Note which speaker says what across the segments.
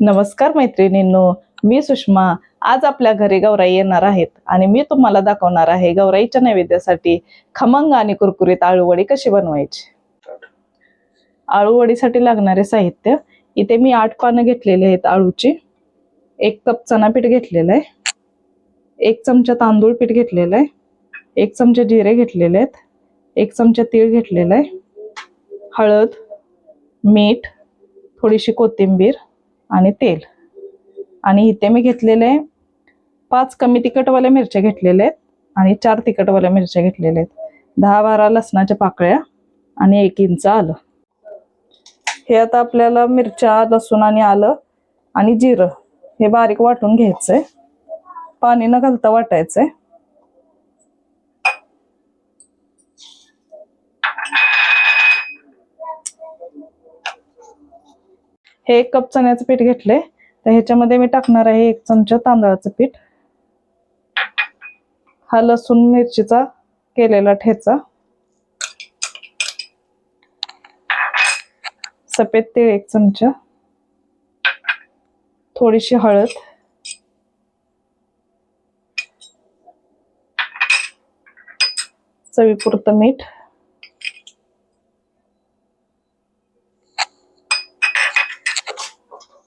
Speaker 1: नमस्कार मैत्रिणींनो, मी सुषमा। आज आपल्या घरी गौराई येणार आहेत आणि मी तुम्हाला दाखवणार आहे गौराईच्या नैवेद्यासाठी खमंग आणि कुरकुरीत आळूवडी कशी बनवायची। आळूवडीसाठी लागणारे साहित्य इथे मी 8 पानं घेतलेली आहेत आळूची, 1 कप चणा पीठ घेतलेलं आहे, 1 चमचा तांदूळ पीठ घेतलेलं आहे, 1 चमचा जिरे घेतलेले आहेत, 1 चमचा तीळ घेतलेला आहे, हळद, मीठ, थोडीशी कोथिंबीर आणि तेल। आणि इथे मी घेतलेले 5 कमी तिखटवाल्या मिरच्या घेतलेल्या आहेत आणि 4 तिखटवाल्या मिरच्या घेतलेल्या आहेत, 10-12 लसणाच्या पाकळ्या आणि 1 इंच आलं। हे आता आपल्याला मिरच्या, लसूण आणि आलं आणि जिरं हे बारीक वाटून घ्यायचंय, पाणी न घालता वाटायचंय। हे 1 कप चण्याचं पीठ घेतले, तर ह्याच्यामध्ये मी टाकणार आहे 1 चमचा तांदळाचं पीठ, हा लसूण मिरचीचा केलेला ठेचा, सफेद तीळ 1 चमचा, थोडीशी हळद, चवीपुरतं मीठ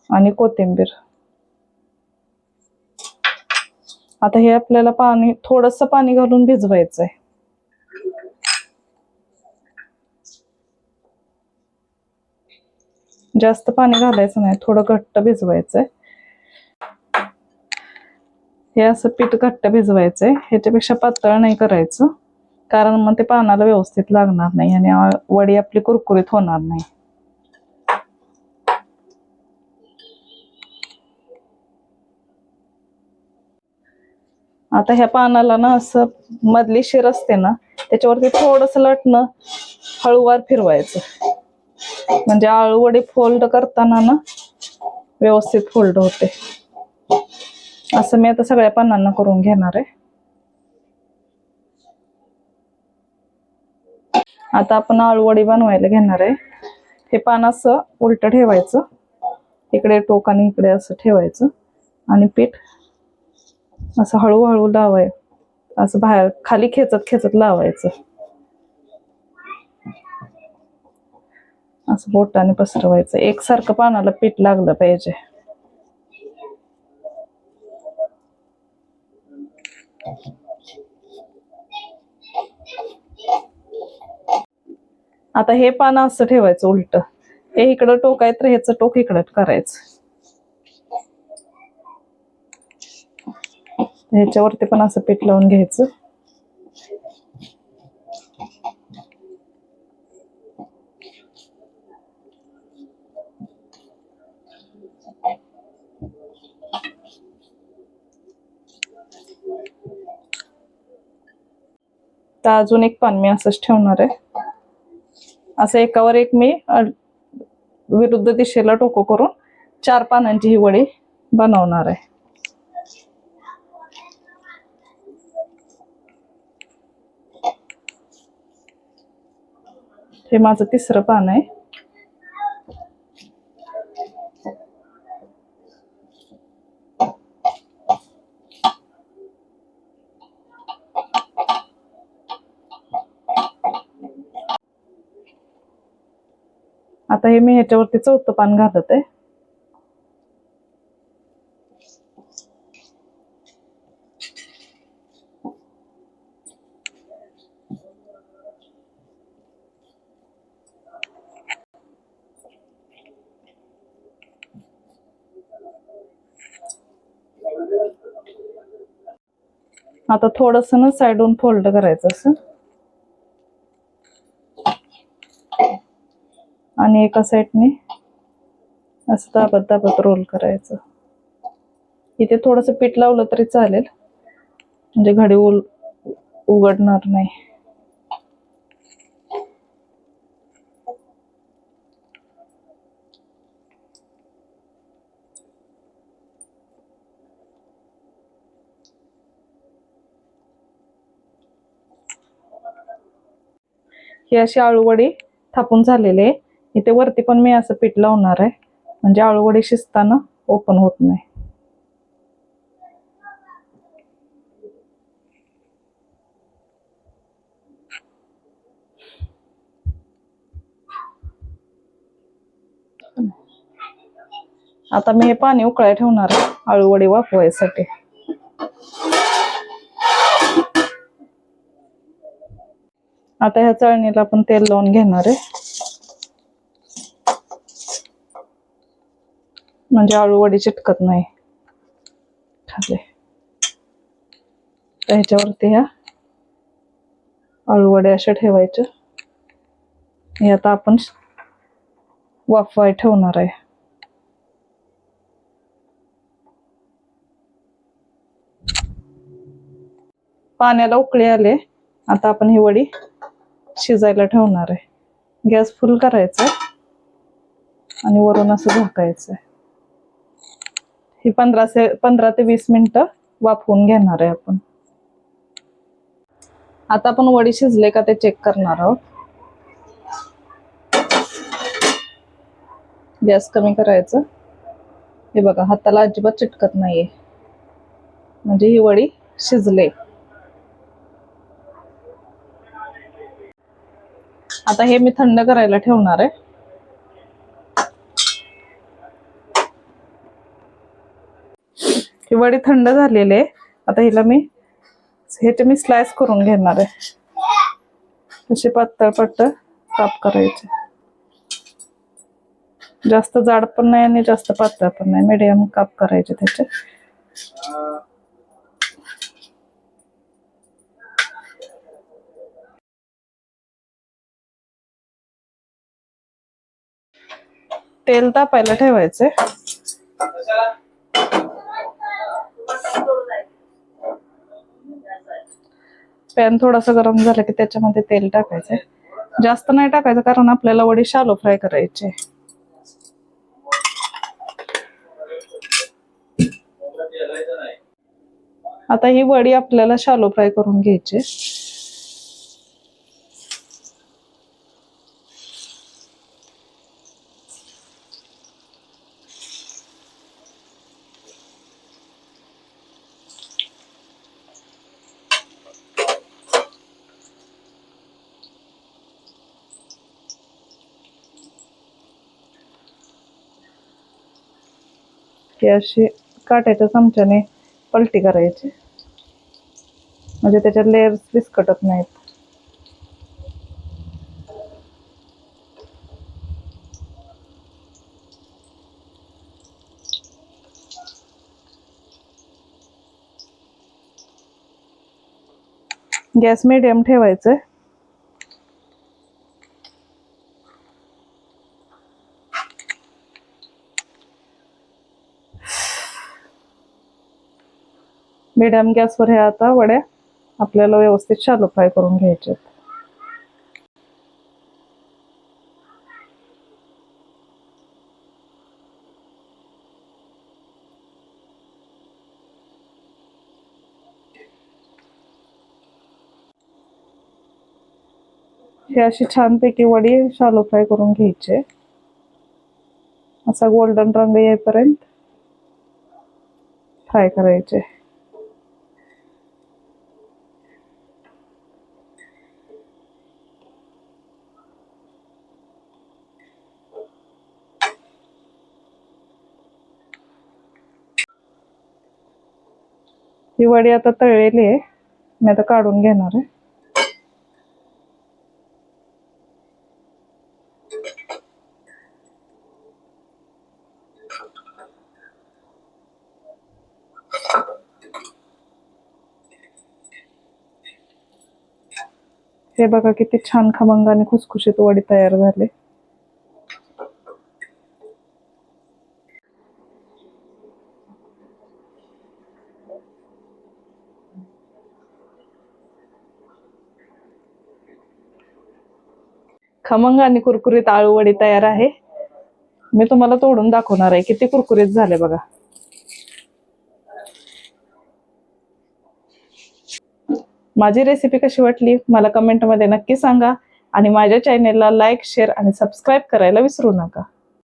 Speaker 1: आणि कोथिंबीर। आता हे आपल्याला थोडंसं पाणी घालून भिजवायचंय। जास्त पाणी घालायचं नाही, थोडं घट्ट भिजवायचंय। हे असं पीठ घट्ट भिजवायचंय, ह्याच्यापेक्षा पातळ नाही करायचं, कारण मग ते पानाला व्यवस्थित लागणार नाही आणि वडी आपली कुरकुरीत होणार नाही। आता ह्या पानाला ना असं मधली शिर असते ना, त्याच्यावरती थोडंसं लटणं हळूवार फिरवायचं, म्हणजे आळूवडी फोल्ड करताना ना व्यवस्थित फोल्ड होते। असं मी आता सगळ्या पानांना करून घेणार आहे। आता आपण आळूवडी बनवायला घेणार आहे। हे पान असं उलट ठेवायचं, इकडे टोक आणि इकडे असं ठेवायचं आणि पीठ असं हळूहळू लावायचं, असं बाहेर खाली खेचत खेचत लावायचं, असं बोटाने पसरवायचं, एकसारखं पानाला पीठ लागलं पाहिजे। आता हे पान असं ठेवायचं उलट, हे इकडं टोक आहे तर ह्याचं टोक इकडं करायचं, ह्याच्यावरती पण असं पीठ लावून घ्यायचं। तर अजून 1 पान मी असंच ठेवणार आहे, असं एकावर एक मी विरुद्ध दिशेला टोक करून 4 पानांची ही वडी बनवणार आहे। हे माझं 3रं पान आहे। आता हे मी ह्याच्यावरती 4थं पान घालत आहे। आता थोडंसं ना साइडून फोल्ड करायचं असं, आणि एका साइडने असं दाबत दाबत रोल करायचं। इथे थोडंसं पीठ लावलं तरी चालेल, म्हणजे घडी उघडणार नाही। ही अशी आळूवडी थापून झालेली आहे। इथे वरती पण मी असं पीठ लावणार आहे, म्हणजे आळूवडी शिजताना ओपन होत नाही. आता मी हे पाणी उकळायला ठेवणार आहे आळूवडी वाफवायसाठी. आता ह्या चाळणीला आपण तेल लावून घेणार आहे, म्हणजे आळूवडी चिटकत नाही खाली. तर ह्याच्यावरती ह्या आळूवड्या अशा ठेवायच्या. हे आता आपण वाफवाय ठेवणार आहे. पाण्याला उकळी आले. आता आपण ही वडी शिजायला ठेवणार आहे. गॅस फुल करायचा आणि वरून असं झाकायचं. ही 15 ते 20 मिनिटं वाफवून घेणार आहे आपण. आता आपण वडी शिजले का ते चेक करणार आहोत. गॅस कमी करायचं. हे बघा, हाताला अजिबात चिटकत नाहीये, म्हणजे ही वडी शिजले. आता हे मी थंड करायला ठेवणार आहे. ही वडी थंड झालेली आहे. आता हिला मी स्लाइस करून घेणार आहे. असे पातळ पातळ काप करायचे. जास्त जाड पण नाही आणि जास्त पातळ पण नाही, मीडियम काप करायचे त्याचे. तेल तापायला ठेवायचे. पॅन थोडासा गरम झाला की त्याच्यामध्ये तेल टाकायचे. जास्त नाही टाकायचं, कारण आपल्याला वडी शालो फ्राय करायची. आता ही वडी आपल्याला शालो फ्राय करून घ्यायची. ही अशी काट्याच्या चमच्याने पलटी करायची, म्हणजे त्याच्यात लेयर्स विस्कटत नाहीत. गॅस मीडियम ठेवायचं. मीडियम गॅसवर ह्या आता वड्या आपल्याला व्यवस्थित शालो फ्राय करून घ्यायच्या. हे अशी छानपैकी वडी शालो फ्राय करून घ्यायचे. असा गोल्डन रंग येईपर्यंत फ्राय करायचे. ही वडी आता तळलेली आहे. मी आता काढून घेणार आहे. हे बघा किती छान खमंग आणि खुसखुशीत वडी तयार झाली. खमंग आणि कुरकुरीत आळू वडी तयार आहे. मी तुम्हाला तोडून दाखवणार आहे किती कुरकुरीत झाले बघा. माझी रेसिपी कशी वाटली मला कमेंटमध्ये नक्की सांगा, आणि माझ्या चॅनेलला लाईक, शेअर आणि सबस्क्राईब करायला विसरू नका.